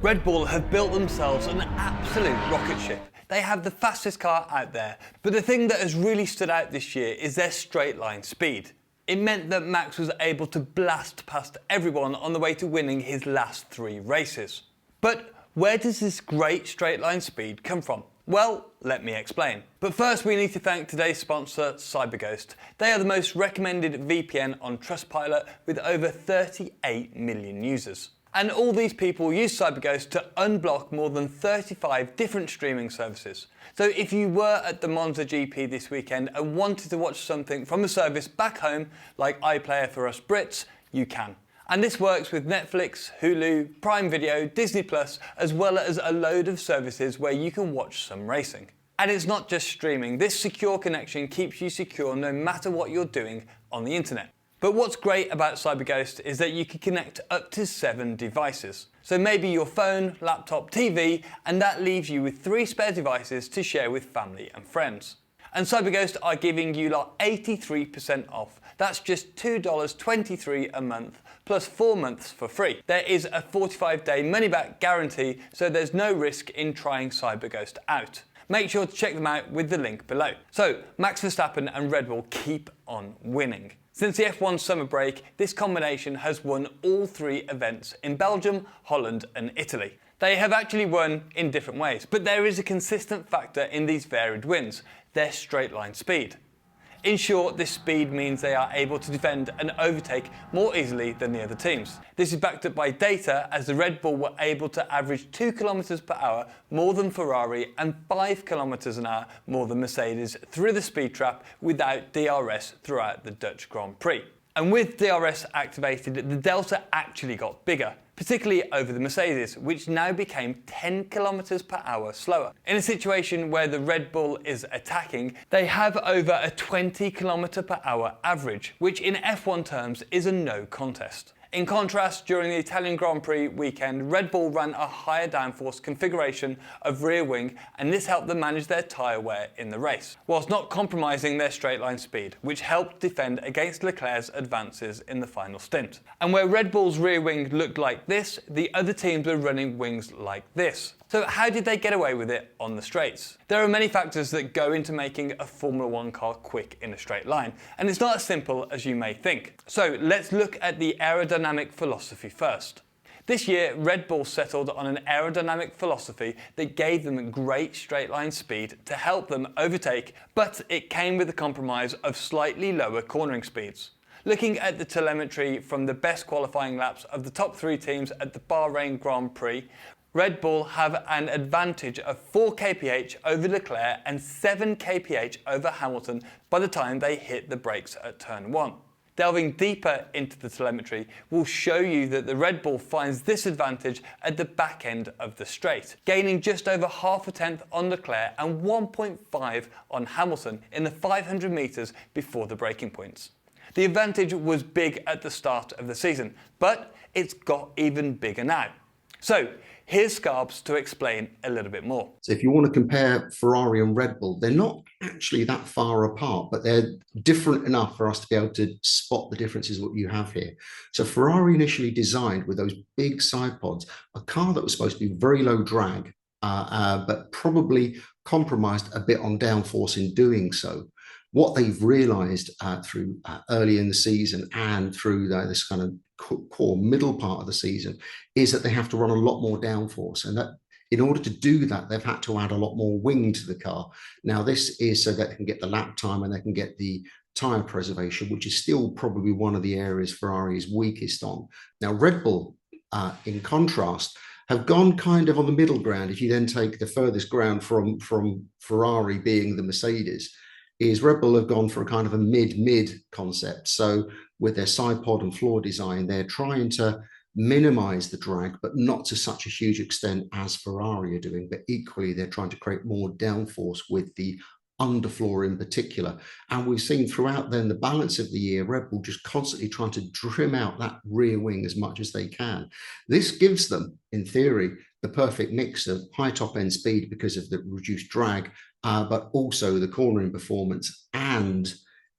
Red Bull have built themselves an absolute rocket ship. They have the fastest car out there, but the thing that has really stood out this year is their straight line speed. It meant that Max was able to blast past everyone on the way to winning his last 3 races. But where does this great straight line speed come from? Well, let me explain. But first we need to thank today's sponsor, CyberGhost. They are the most recommended VPN on Trustpilot with over 38 million users. And all these people use CyberGhost to unblock more than 35 different streaming services. So if you were at the Monza GP this weekend and wanted to watch something from a service back home, like iPlayer for us Brits, you can. And this works with Netflix, Hulu, Prime Video, Disney+, as well as a load of services where you can watch some racing. And it's not just streaming. This secure connection keeps you secure no matter what you're doing on the internet. But what's great about CyberGhost is that you can connect up to 7 devices. So maybe your phone, laptop, TV, and that leaves you with 3 spare devices to share with family and friends. And CyberGhost are giving you like 83% off. That's just $2.23 a month, plus 4 months for free. There is a 45-day money-back guarantee, so there's no risk in trying CyberGhost out. Make sure to check them out with the link below. So, Max Verstappen and Red Bull keep on winning. Since the F1 summer break, this combination has won all 3 events in Belgium, Holland and Italy. They have actually won in different ways, but there is a consistent factor in these varied wins: their straight line speed. In short, this speed means they are able to defend and overtake more easily than the other teams. This is backed up by data, as the Red Bull were able to average 2 km/h more than Ferrari and 5 km/h more than Mercedes through the speed trap without DRS throughout the Dutch Grand Prix. And with DRS activated, the delta actually got bigger, particularly over the Mercedes, which now became 10 km/h slower. In a situation where the Red Bull is attacking, they have over a 20 km/h average, which in F1 terms is a no contest. In contrast, during the Italian Grand Prix weekend, Red Bull ran a higher downforce configuration of rear wing, and this helped them manage their tyre wear in the race, whilst not compromising their straight line speed, which helped defend against Leclerc's advances in the final stint. And where Red Bull's rear wing looked like this, the other teams were running wings like this. So how did they get away with it on the straights? There are many factors that go into making a Formula 1 car quick in a straight line, and it's not as simple as you may think. So let's look at the aerodynamic philosophy first. This year, Red Bull settled on an aerodynamic philosophy that gave them great straight line speed to help them overtake, but it came with a compromise of slightly lower cornering speeds. Looking at the telemetry from the best qualifying laps of the top 3 teams at the Bahrain Grand Prix, Red Bull have an advantage of 4 kph over Leclerc and 7 kph over Hamilton by the time they hit the brakes at turn 1. Delving deeper into the telemetry will show you that the Red Bull finds this advantage at the back end of the straight, gaining just over half a tenth on Leclerc and 1.5 on Hamilton in the 500 metres before the braking points. The advantage was big at the start of the season, but it's got even bigger now. So, here's Scarbs to explain a little bit more. So if you want to compare Ferrari and Red Bull, they're not actually that far apart, but they're different enough for us to be able to spot the differences what you have here. So Ferrari initially designed with those big side pods, a car that was supposed to be very low drag, but probably compromised a bit on downforce in doing so. What they've realized through early in the season and through this kind of core middle part of the season is that they have to run a lot more downforce, and that in order to do that, they've had to add a lot more wing to the car. Now, this is so that they can get the lap time and they can get the tyre preservation, which is still probably one of the areas Ferrari is weakest on. Now, Red Bull, in contrast, have gone kind of on the middle ground. If you then take the furthest ground from Ferrari being the Mercedes, is Red Bull have gone for a kind of a mid concept. So with their side pod and floor design, they're trying to minimize the drag, but not to such a huge extent as Ferrari are doing. But equally, they're trying to create more downforce with the underfloor in particular. And we've seen throughout then the balance of the year, Red Bull just constantly trying to trim out that rear wing as much as they can. This gives them, in theory, the perfect mix of high top end speed because of the reduced drag, but also the cornering performance and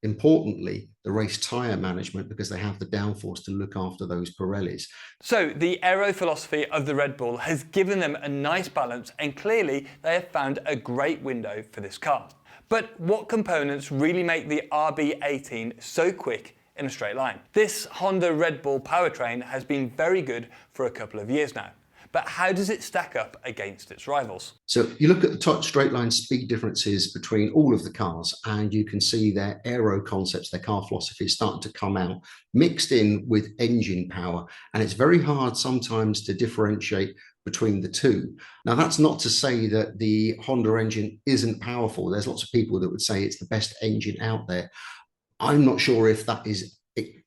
importantly, the race tyre management, because they have the downforce to look after those Pirellis. So the aero philosophy of the Red Bull has given them a nice balance, and clearly they have found a great window for this car. But what components really make the RB18 so quick in a straight line? This Honda Red Bull powertrain has been very good for a couple of years now. But how does it stack up against its rivals? So you look at the top straight line speed differences between all of the cars, and you can see their aero concepts, their car philosophy is starting to come out, mixed in with engine power. And it's very hard sometimes to differentiate between the two. Now, that's not to say that the Honda engine isn't powerful. There's lots of people that would say it's the best engine out there. I'm not sure if that is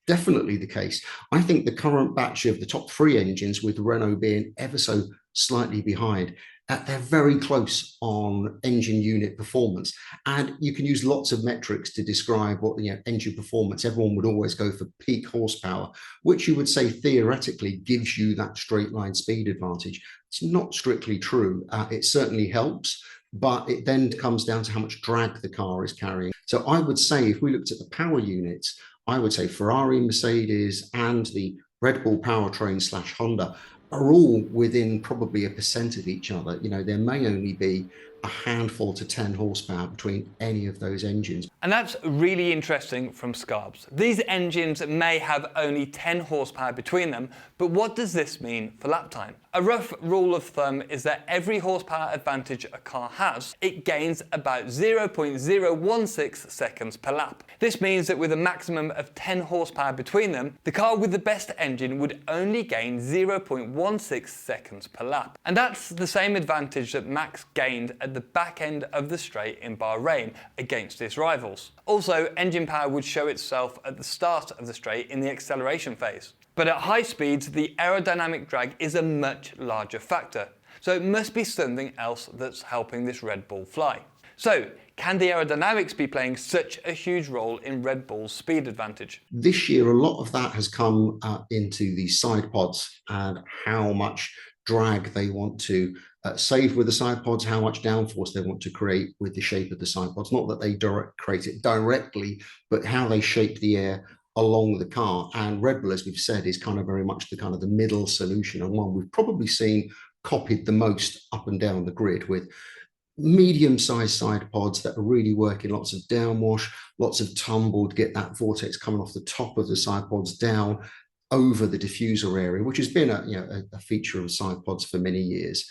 definitely the case. I think the current batch of the top three engines, with Renault being ever so slightly behind, they're very close on engine unit performance. And you can use lots of metrics to describe what engine performance. Everyone would always go for peak horsepower, which you would say theoretically gives you that straight line speed advantage. It's not strictly true. It certainly helps, but it then comes down to how much drag the car is carrying. So I would say, if we looked at the power units, I would say Ferrari, Mercedes, and the Red Bull powertrain / Honda are all within probably 1% of each other. There may only be a handful to 10 horsepower between any of those engines. And that's really interesting from Scarbs. These engines may have only 10 horsepower between them, but what does this mean for lap time? A rough rule of thumb is that every horsepower advantage a car has, it gains about 0.016 seconds per lap. This means that with a maximum of 10 horsepower between them, the car with the best engine would only gain 0.16 seconds per lap. And that's the same advantage that Max gained at the back end of the straight in Bahrain against its rivals. Also, engine power would show itself at the start of the straight in the acceleration phase. But at high speeds, the aerodynamic drag is a much larger factor. So it must be something else that's helping this Red Bull fly. So, can the aerodynamics be playing such a huge role in Red Bull's speed advantage? This year, a lot of that has come into the side pods and how much drag they want to save with the side pods, how much downforce they want to create with the shape of the side pods. Not that they create it directly, but how they shape the air along the car. And Red Bull, as we've said, is kind of very much the middle solution, and one we've probably seen copied the most up and down the grid, with medium-sized side pods that are really working, lots of downwash, lots of tumble to get that vortex coming off the top of the side pods down over the diffuser area, which has been a feature of side pods for many years,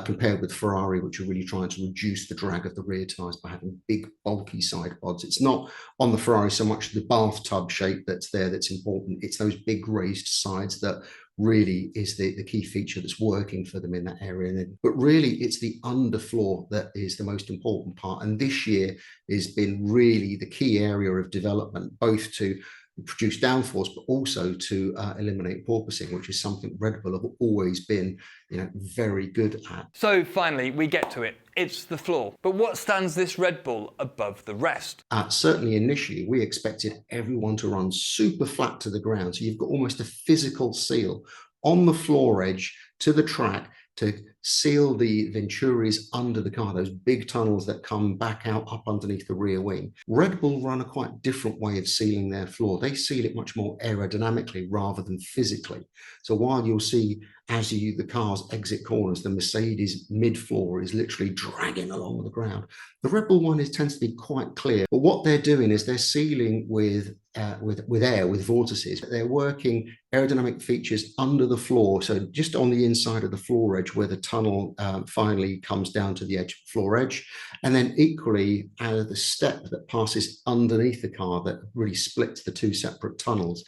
compared with Ferrari, which are really trying to reduce the drag of the rear tyres by having big, bulky side pods. It's not on the Ferrari so much the bathtub shape that's there that's important. It's those big raised sides that really is the key feature that's working for them in that area. But really, it's the underfloor that is the most important part. And this year has been really the key area of development, both to produce downforce, but also to eliminate porpoising, which is something Red Bull have always been, very good at. So finally, we get to it. It's the floor. But what stands this Red Bull above the rest? Certainly initially, we expected everyone to run super flat to the ground. So you've got almost a physical seal on the floor edge to the track to seal the Venturis under the car, those big tunnels that come back out up underneath the rear wing. Red Bull run a quite different way of sealing their floor. They seal it much more aerodynamically rather than physically. So while you'll see as the cars exit corners, the Mercedes mid-floor is literally dragging along the ground. The Red Bull one tends to be quite clear, but what they're doing is they're sealing with air, with vortices. They're working aerodynamic features under the floor, so just on the inside of the floor edge where the tunnel finally comes down to the edge floor edge, and then equally the step that passes underneath the car that really splits the two separate tunnels,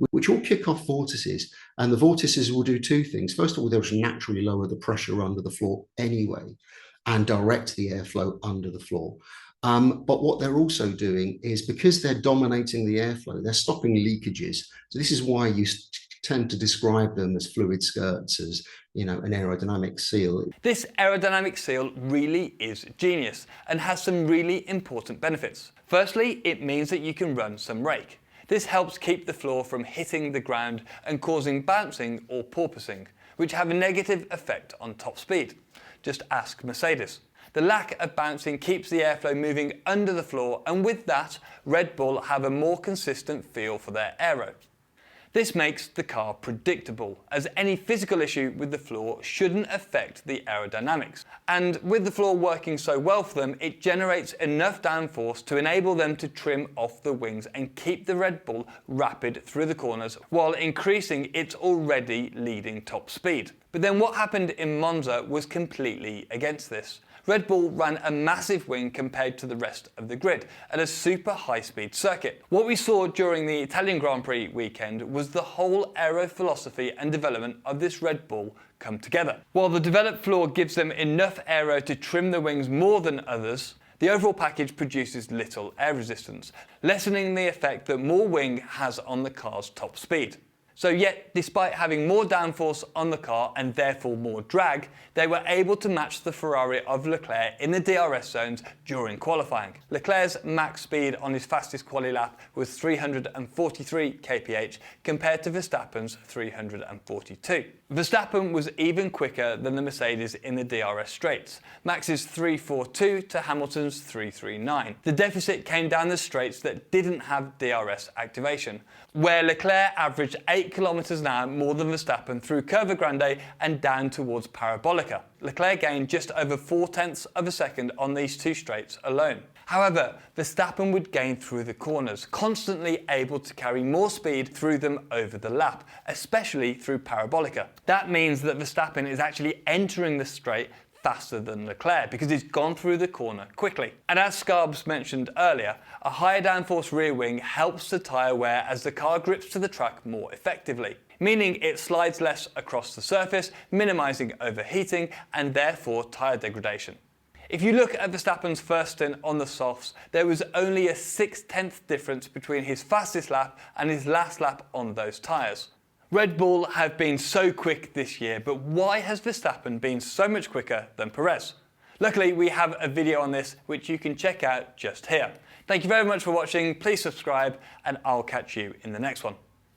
which all kick off vortices. And the vortices will do two things. First of all, they'll naturally lower the pressure under the floor anyway and direct the airflow under the floor. But what they're also doing is, because they're dominating the airflow, they're stopping leakages. So this is why you tend to describe them as fluid skirts, as an aerodynamic seal. This aerodynamic seal really is genius and has some really important benefits. Firstly, it means that you can run some rake. This helps keep the floor from hitting the ground and causing bouncing or porpoising, which have a negative effect on top speed. Just ask Mercedes. The lack of bouncing keeps the airflow moving under the floor, and with that, Red Bull have a more consistent feel for their aero. This makes the car predictable, as any physical issue with the floor shouldn't affect the aerodynamics. And with the floor working so well for them, it generates enough downforce to enable them to trim off the wings and keep the Red Bull rapid through the corners while increasing its already leading top speed. But then what happened in Monza was completely against this. Red Bull ran a massive wing compared to the rest of the grid at a super high-speed circuit. What we saw during the Italian Grand Prix weekend was the whole aero philosophy and development of this Red Bull come together. While the developed floor gives them enough aero to trim the wings more than others, the overall package produces little air resistance, lessening the effect that more wing has on the car's top speed. So yet, despite having more downforce on the car and therefore more drag, they were able to match the Ferrari of Leclerc in the DRS zones during qualifying. Leclerc's max speed on his fastest quali lap was 343 kph compared to Verstappen's 342. Verstappen was even quicker than the Mercedes in the DRS straights, Max's 342 to Hamilton's 339. The deficit came down the straights that didn't have DRS activation, where Leclerc averaged 8 km an hour more than Verstappen through Curva Grande and down towards Parabolica. Leclerc gained just over 0.4 of a second on these two straights alone. However, Verstappen would gain through the corners, constantly able to carry more speed through them over the lap, especially through Parabolica. That means that Verstappen is actually entering the straight faster than Leclerc because he's gone through the corner quickly. And as Scarbs mentioned earlier, a higher downforce rear wing helps the tyre wear as the car grips to the track more effectively, meaning it slides less across the surface, minimising overheating and therefore tyre degradation. If you look at Verstappen's first stint on the softs, there was only a 0.6 difference between his fastest lap and his last lap on those tyres. Red Bull have been so quick this year, but why has Verstappen been so much quicker than Perez? Luckily, we have a video on this which you can check out just here. Thank you very much for watching, please subscribe, and I'll catch you in the next one.